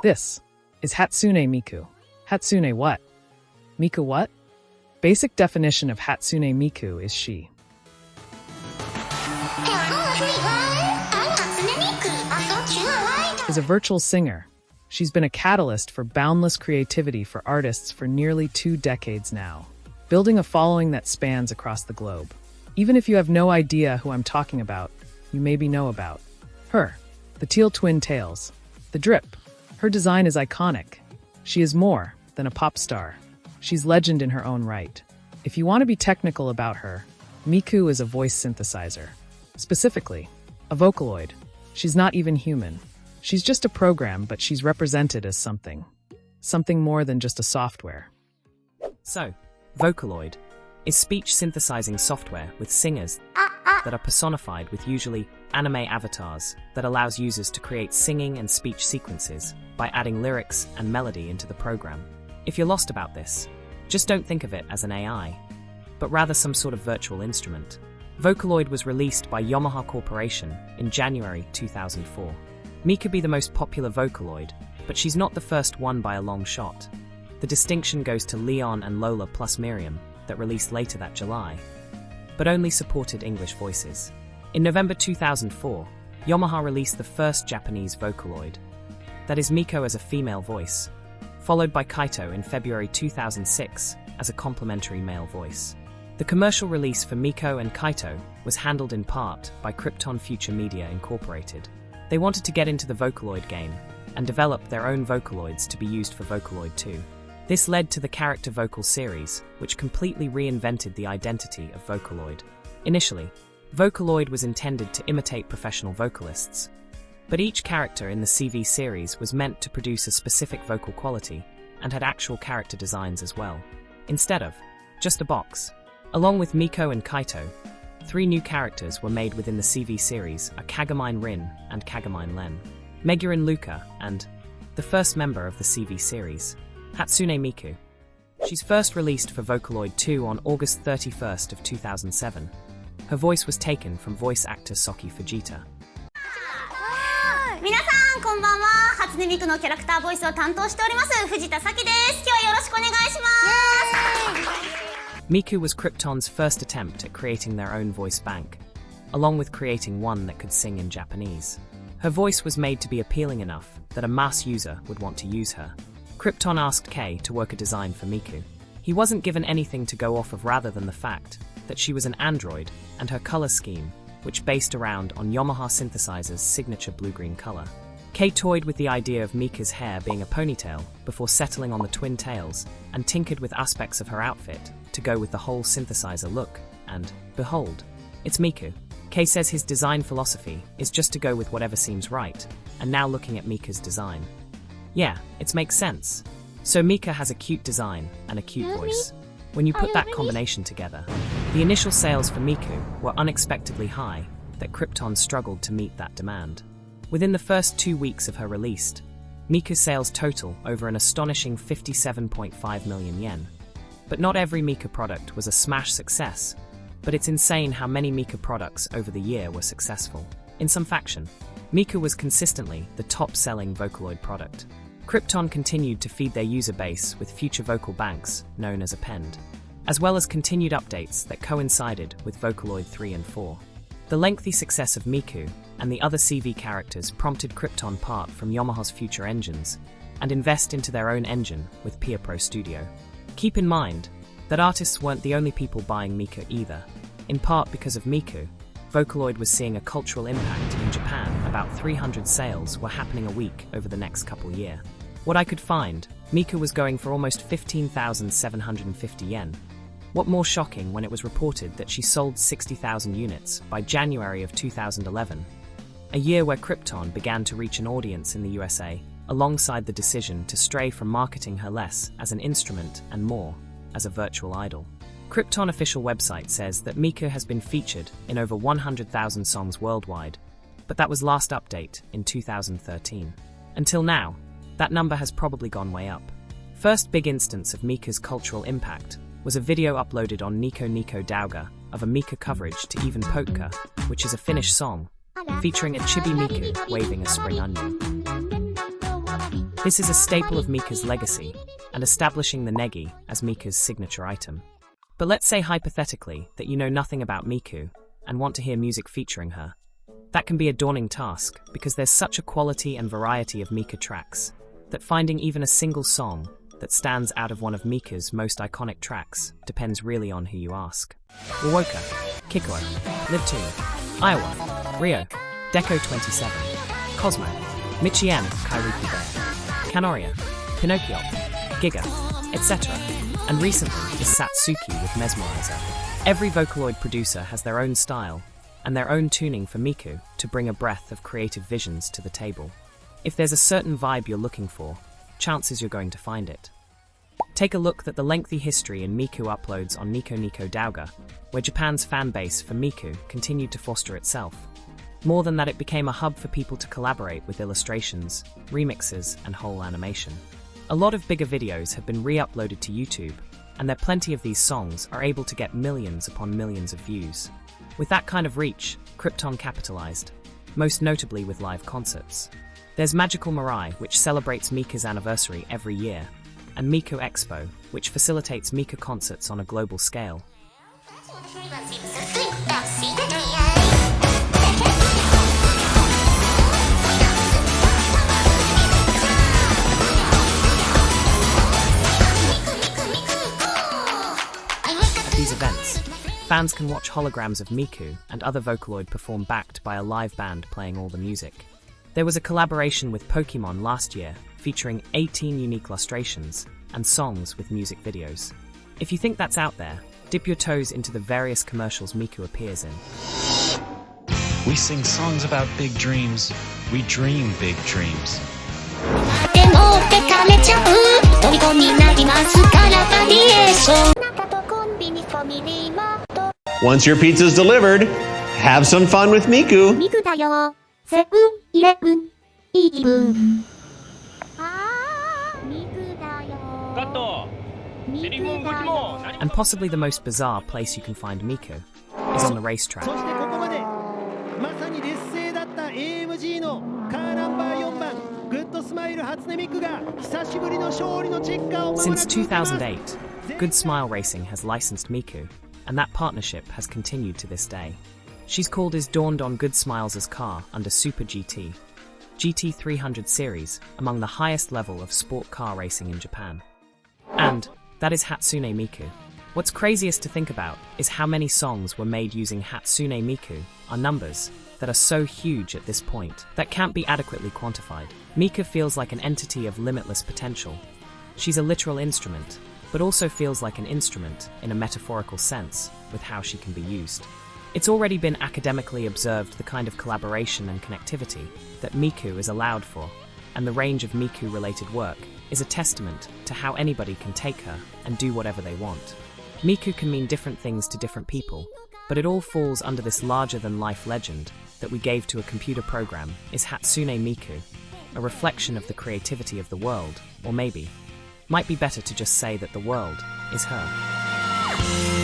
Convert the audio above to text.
This is Hatsune Miku. Hatsune what? Miku what? Basic definition of Hatsune Miku is she. Is a virtual singer. She's been a catalyst for boundless creativity for artists for nearly 2 decades now, building a following that spans across the globe. Even if you have no idea who I'm talking about, you maybe know about her. The teal twin tails. The drip. Her design is iconic. She is more than a pop star. She's legend in her own right. If you want to be technical about her, Miku is a voice synthesizer. Specifically, a Vocaloid. She's not even human. She's just a program, but she's represented as something. Something more than just a software. So, Vocaloid is speech synthesizing software with singers that are personified with usually anime avatars that allows users to create singing and speech sequences by adding lyrics and melody into the program. If you're lost about this, just don't think of it as an AI, but rather some sort of virtual instrument. Vocaloid was released by Yamaha Corporation in January 2004. Mi could be the most popular Vocaloid, but she's not the first one by a long shot. The distinction goes to Leon and Lola plus Miriam, that released later that July, but only supported English voices. In November 2004, Yamaha released the first Japanese Vocaloid. That is Miko as a female voice, followed by Kaito in February 2006 as a complementary male voice. The commercial release for Miko and Kaito was handled in part by Krypton Future Media Incorporated. They wanted to get into the Vocaloid game and develop their own Vocaloids to be used for Vocaloid 2. This led to the Character Vocal series, which completely reinvented the identity of Vocaloid. Initially, Vocaloid was intended to imitate professional vocalists, but each character in the CV series was meant to produce a specific vocal quality and had actual character designs as well, instead of just a box. Along with Miko and Kaito, 3 new characters were made within the CV series, are Kagomine Rin and Kagomine Len, Megurin Luca, and the first member of the CV series, Hatsune Miku. She's first released for Vocaloid 2 on August 31st of 2007. Her voice was taken from voice actor Soki Fujita. 皆さんこんばんは。初音ミクのキャラクターボイスを担当しております藤田咲です。今日はよろしくお願いします。 Miku was Krypton's first attempt at creating their own voice bank, along with creating one that could sing in Japanese. Her voice was made to be appealing enough that a mass user would want to use her. Krypton asked Kei to work a design for Miku. He wasn't given anything to go off of rather than the fact that she was an android and her color scheme, which based around on Yamaha synthesizer's signature blue-green color. Kei toyed with the idea of Miku's hair being a ponytail before settling on the twin tails and tinkered with aspects of her outfit to go with the whole synthesizer look, and behold, it's Miku. Kei says his design philosophy is just to go with whatever seems right, and now looking at Miku's design. Yeah, it makes sense. So Mika has a cute design and a cute voice. When you put that combination together, the initial sales for Miku were unexpectedly high that Krypton struggled to meet that demand. Within the first 2 weeks of her release, Miku's sales total over an astonishing 57.5 million yen. But not every Miku product was a smash success, but it's insane how many Miku products over the year were successful. In some faction, Miku was consistently the top-selling Vocaloid product. Krypton continued to feed their user base with future vocal banks, known as Append, as well as continued updates that coincided with Vocaloid 3 and 4. The lengthy success of Miku and the other CV characters prompted Krypton part from Yamaha's future engines and invest into their own engine with Pia Pro Studio. Keep in mind that artists weren't the only people buying Miku either. In part because of Miku, Vocaloid was seeing a cultural impact in Japan. About 300 sales were happening a week over the next couple year. What I could find, Miku was going for almost 15,750 yen. What more shocking when it was reported that she sold 60,000 units by January of 2011, a year where Krypton began to reach an audience in the USA, alongside the decision to stray from marketing her less as an instrument and more as a virtual idol. Krypton official website says that Miku has been featured in over 100,000 songs worldwide, but that was last update in 2013. Until now, that number has probably gone way up. First big instance of Miku's cultural impact was a video uploaded on Nico Nico Dauga of a Miku coverage to Even Potka, which is a Finnish song, featuring a chibi Miku waving a spring onion. This is a staple of Miku's legacy and establishing the negi as Miku's signature item. But let's say hypothetically that you know nothing about Miku and want to hear music featuring her. That can be a daunting task because there's such a quality and variety of Miku tracks that finding even a single song that stands out of one of Miku's most iconic tracks depends really on who you ask. Wawoka, Kiko, Live 2, Iowa, Rio, Deco 27, Cosmo, Michien, Kairuki Bear, Kanoria, Pinocchio, Giga, etc. And recently is Satsuki with Mesmerizer. Every Vocaloid producer has their own style and their own tuning for Miku to bring a breadth of creative visions to the table. If there's a certain vibe you're looking for, chances you're going to find it. Take a look at the lengthy history in Miku uploads on Nico Nico Douga, where Japan's fan base for Miku continued to foster itself. More than that, it became a hub for people to collaborate with illustrations, remixes, and whole animation. A lot of bigger videos have been re-uploaded to YouTube, and there plenty of these songs are able to get millions upon millions of views. With that kind of reach, Krypton capitalized, most notably with live concerts. There's Magical Mirai, which celebrates Miku's anniversary every year, and Miku Expo, which facilitates Miku concerts on a global scale. At these events, fans can watch holograms of Miku and other Vocaloid perform backed by a live band playing all the music. There was a collaboration with Pokemon last year featuring 18 unique illustrations and songs with music videos. If you think that's out there, dip your toes into the various commercials Miku appears in. We sing songs about big dreams. We dream big dreams. Once your pizza's delivered, have some fun with Miku. And possibly the most bizarre place you can find Miku is on the racetrack. Since 2008, Good Smile Racing has licensed Miku, and that partnership has continued to this day. She's called as dawned on Good Smiles' car under Super GT, GT 300 series, among the highest level of sport car racing in Japan. And that is Hatsune Miku. What's craziest to think about is how many songs were made using Hatsune Miku, are numbers that are so huge at this point that can't be adequately quantified. Miku feels like an entity of limitless potential. She's a literal instrument, but also feels like an instrument in a metaphorical sense with how she can be used. It's already been academically observed the kind of collaboration and connectivity that Miku is allowed for, and the range of Miku-related work is a testament to how anybody can take her and do whatever they want. Miku can mean different things to different people, but it all falls under this larger-than-life legend that we gave to a computer program is Hatsune Miku, a reflection of the creativity of the world, or maybe, might be better to just say that the world is her.